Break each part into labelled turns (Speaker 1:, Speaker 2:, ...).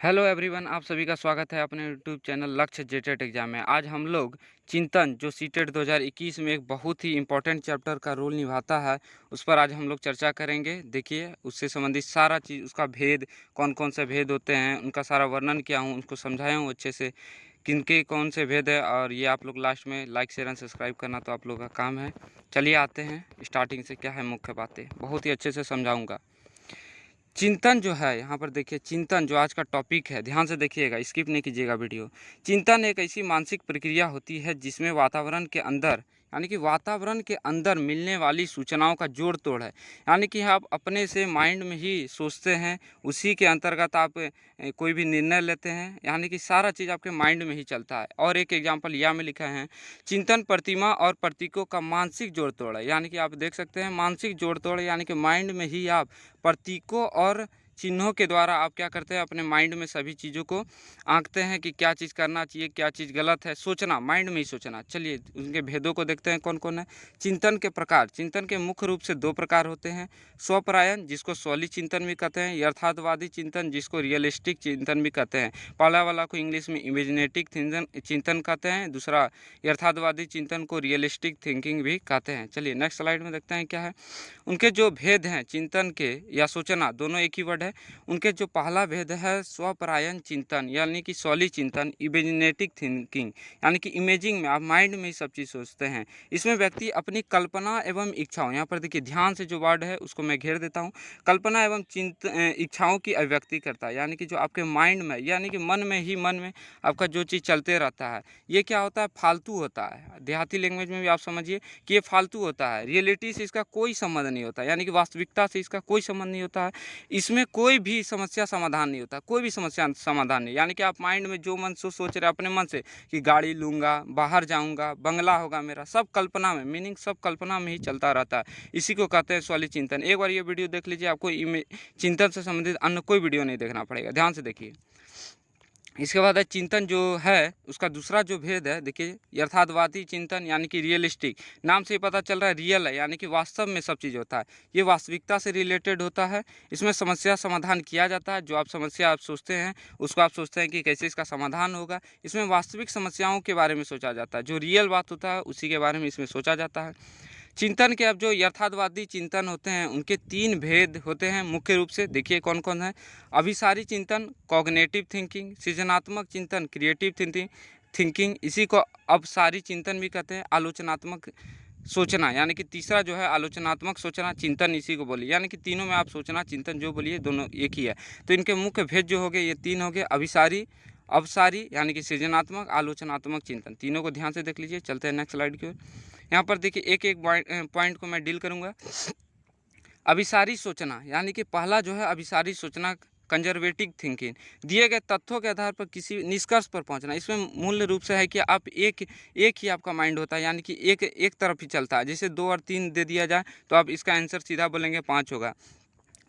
Speaker 1: Hello everyone, आप सभी का स्वागत है अपने यूट्यूब चैनल लक्ष्य जेटेट एग्जाम में। आज हम लोग चिंतन जो सीटेट 2021 में एक बहुत ही इम्पोर्टेंट चैप्टर का रोल निभाता है, उस पर आज हम लोग चर्चा करेंगे। देखिए, उससे संबंधित सारा चीज़, उसका भेद, कौन कौन से भेद होते हैं, उनका सारा वर्णन किया हूँ, उसको समझाया हूँ अच्छे से, किनके कौन से भेद है। और ये आप लोग लास्ट में लाइक शेयर एंड सब्सक्राइब करना तो आप लोग का काम है। चलिए आते हैं स्टार्टिंग से, क्या है मुख्य बातें, बहुत ही अच्छे से समझाऊँगा। चिंतन जो है, यहाँ पर देखिए, चिंतन जो आज का टॉपिक है, ध्यान से देखिएगा, स्किप नहीं कीजिएगा वीडियो। चिंतन एक ऐसी मानसिक प्रक्रिया होती है जिसमें वातावरण के अंदर, यानी कि वातावरण के अंदर मिलने वाली सूचनाओं का जोड़ तोड़ है। यानी कि आप अपने से माइंड में ही सोचते हैं, उसी के अंतर्गत आप कोई भी निर्णय लेते हैं, यानी कि सारा चीज़ आपके माइंड में ही चलता है। और एक एग्जाम्पल यहाँ में लिखा है, चिंतन प्रतिमा और प्रतीकों का मानसिक जोड़ तोड़ है। यानी कि आप देख सकते हैं मानसिक जोड़ तोड़, यानी कि माइंड में ही आप प्रतीकों और चिन्हों के द्वारा आप क्या करते हैं, अपने माइंड में सभी चीज़ों को आंकते हैं कि क्या चीज़ करना चाहिए, क्या चीज़ गलत है। सोचना, माइंड में ही सोचना। चलिए उनके भेदों को देखते हैं कौन कौन है। चिंतन के प्रकार, चिंतन के मुख्य रूप से दो प्रकार होते हैं। स्वपरायण, जिसको स्वली चिंतन भी कहते हैं, यथार्थवादी चिंतन, जिसको रियलिस्टिक चिंतन भी कहते हैं। पहला वाला को इंग्लिश में इमेजिनेटिक चिंतन कहते हैं, दूसरा यथार्थवादी चिंतन को रियलिस्टिक थिंकिंग भी कहते हैं। चलिए नेक्स्ट स्लाइड में देखते हैं क्या है। उनके जो भेद हैं चिंतन के या सोचना, दोनों एक ही वर्ड है। उनके जो पहला भेद है स्वपरायण चिंतन, यानी कि सॉली चिंतन, इमेजिनेटिक थिंकिंग, यानी कि इमेजिंग में आप माइंड में ही सब चीज़ सोचते हैं। इसमें व्यक्ति अपनी कल्पना एवं इच्छाओं, यहाँ पर देखिए ध्यान से जो वर्ड है उसको मैं घेर देता हूँ, कल्पना एवं इच्छाओं की अभिव्यक्ति करता है। यानी कि जो आपके माइंड में, यानी कि मन में ही मन में आपका जो चीज़ चलते रहता है, ये क्या होता है, फालतू होता है। देहाती लैंग्वेज में भी आप समझिए कि ये फालतू होता है, रियलिटी से इसका कोई संबंध नहीं होता, यानी कि वास्तविकता से इसका कोई संबंध नहीं होता है। इसमें कोई भी समस्या समाधान नहीं होता, कोई भी समस्या समाधान नहीं। यानी कि आप माइंड में जो मन सोच रहे अपने मन से कि गाड़ी लूँगा, बाहर जाऊँगा, बंगला होगा मेरा, सब कल्पना में, मीनिंग सब कल्पना में ही चलता रहता है। इसी को कहते हैं स्वली चिंतन। एक बार ये वीडियो देख लीजिए, आपको चिंतन से संबंधित अन्य कोई वीडियो नहीं देखना पड़ेगा। ध्यान से देखिए। इसके बाद है चिंतन जो है, उसका दूसरा जो भेद है, देखिए, यथार्थवादी चिंतन, यानी कि रियलिस्टिक। नाम से ही पता चल रहा है रियल है, यानी कि वास्तव में सब चीज़ होता है, ये वास्तविकता से रिलेटेड होता है। इसमें समस्या समाधान किया जाता है। जो आप समस्या आप सोचते हैं, उसको आप सोचते हैं कि कैसे इसका समाधान होगा। इसमें वास्तविक समस्याओं के बारे में सोचा जाता है, जो रियल बात होता है उसी के बारे में इसमें सोचा जाता है। चिंतन के अब जो यथार्थवादी चिंतन होते हैं, उनके तीन भेद होते हैं मुख्य रूप से। देखिए कौन कौन है। अभिसारी चिंतन, कॉग्निटिव थिंकिंग, सृजनात्मक चिंतन, क्रिएटिव थिंकिंग, इसी को अवसारी चिंतन भी कहते हैं। आलोचनात्मक सोचना, यानी कि तीसरा जो है आलोचनात्मक सोचना, चिंतन इसी को बोलिए। यानी कि तीनों में आप सोचना चिंतन जो बोलिए, दोनों एक ही है। तो इनके मुख्य भेद जो हो गए, ये तीन हो गए। अभिसारी, अवसारी, यानी कि सृजनात्मक, आलोचनात्मक चिंतन, तीनों को ध्यान से देख लीजिए। चलते हैं नेक्स्ट स्लाइड की ओर। यहाँ पर देखिए एक एक पॉइंट को मैं डील करूँगा। अभिसारी सोचना, यानी कि पहला जो है अभिसारी सोचना, कंजर्वेटिव थिंकिंग, दिए गए तथ्यों के आधार पर किसी निष्कर्ष पर पहुंचना। इसमें मूल रूप से है कि आप एक ही आपका माइंड होता है, यानी कि एक तरफ ही चलता है। जैसे 2 और 3 दे दिया जाए तो आप इसका आंसर सीधा बोलेंगे 5 होगा।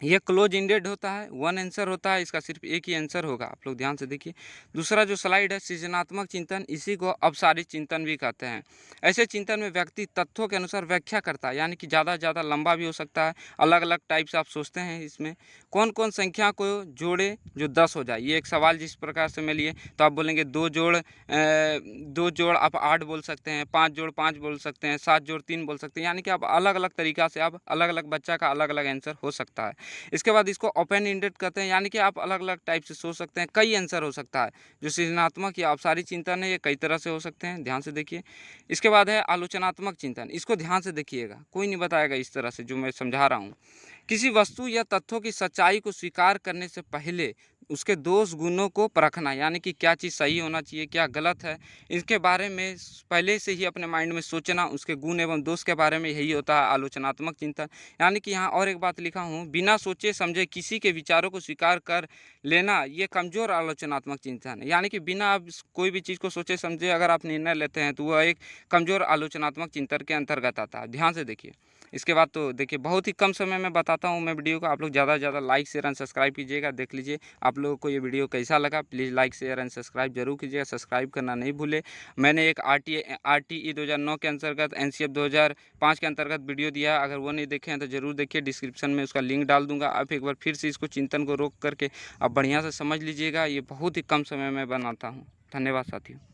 Speaker 1: ये क्लोज इंडेड होता है, वन आंसर होता है, इसका सिर्फ एक ही आंसर होगा। आप लोग ध्यान से देखिए। दूसरा जो स्लाइड है, सृजनात्मक चिंतन, इसी को अवसारी चिंतन भी कहते हैं। ऐसे चिंतन में व्यक्ति तथ्यों के अनुसार व्याख्या करता है, यानी कि ज़्यादा लंबा भी हो सकता है। अलग अलग टाइप से आप सोचते हैं। इसमें कौन कौन संख्या को जोड़े जो 10 हो जाए, ये एक सवाल जिस प्रकार से मैं लिए तो आप बोलेंगे 2 जोड़ आप 8 बोल सकते हैं, 5 जोड़ 5 बोल सकते हैं, 7 जोड़ 3 बोल सकते हैं। यानी कि आप अलग अलग तरीका से, आप अलग अलग बच्चा का अलग अलग आंसर हो सकता है। इसके बाद इसको ओपन इंडेड कहते हैं, यानी कि आप अलग अलग टाइप से सोच सकते हैं, कई आंसर हो सकता है। जो सृजनात्मक या अवसारी चिंतन है, ये कई तरह से हो सकते हैं, ध्यान से देखिए। इसके बाद है आलोचनात्मक चिंतन, इसको ध्यान से देखिएगा, कोई नहीं बताएगा इस तरह से जो मैं समझा रहा हूँ। किसी वस्तु या तथ्यों की सच्चाई को स्वीकार करने से पहले उसके दोष गुणों को परखना, यानी कि क्या चीज़ सही होना चाहिए, क्या गलत है, इसके बारे में पहले से ही अपने माइंड में सोचना, उसके गुण एवं दोष के बारे में, यही होता है आलोचनात्मक चिंतन। यानी कि यहाँ और एक बात लिखा हूँ, बिना सोचे समझे किसी के विचारों को स्वीकार कर लेना, ये कमज़ोर आलोचनात्मक चिंतन है। यानी कि बिना आप कोई भी चीज़ को सोचे समझे अगर आप निर्णय लेते हैं तो वह एक कमज़ोर आलोचनात्मक चिंतन के अंतर्गत आता है। ध्यान से देखिए। इसके बाद तो देखिए बहुत ही कम समय में बताता हूँ मैं वीडियो को। आप लोग ज़्यादा से ज़्यादा लाइक शेयर एंड सब्सक्राइब कीजिएगा। देख लीजिए आप लोगों को ये वीडियो कैसा लगा, please like share and subscribe जरूर कीजिएगा, सब्सक्राइब करना नहीं भूले। मैंने एक RTE 2009 के अंतर्गत NCF 2005 के अंतर्गत वीडियो दिया है, अगर वो नहीं देखे हैं तो ज़रूर देखिए, डिस्क्रिप्शन में उसका लिंक डाल दूंगा। आप एक बार फिर से इसको चिंतन को रोक करके आप बढ़िया से समझ लीजिएगा। ये बहुत ही कम समय में बनाता हूँ। धन्यवाद साथियों।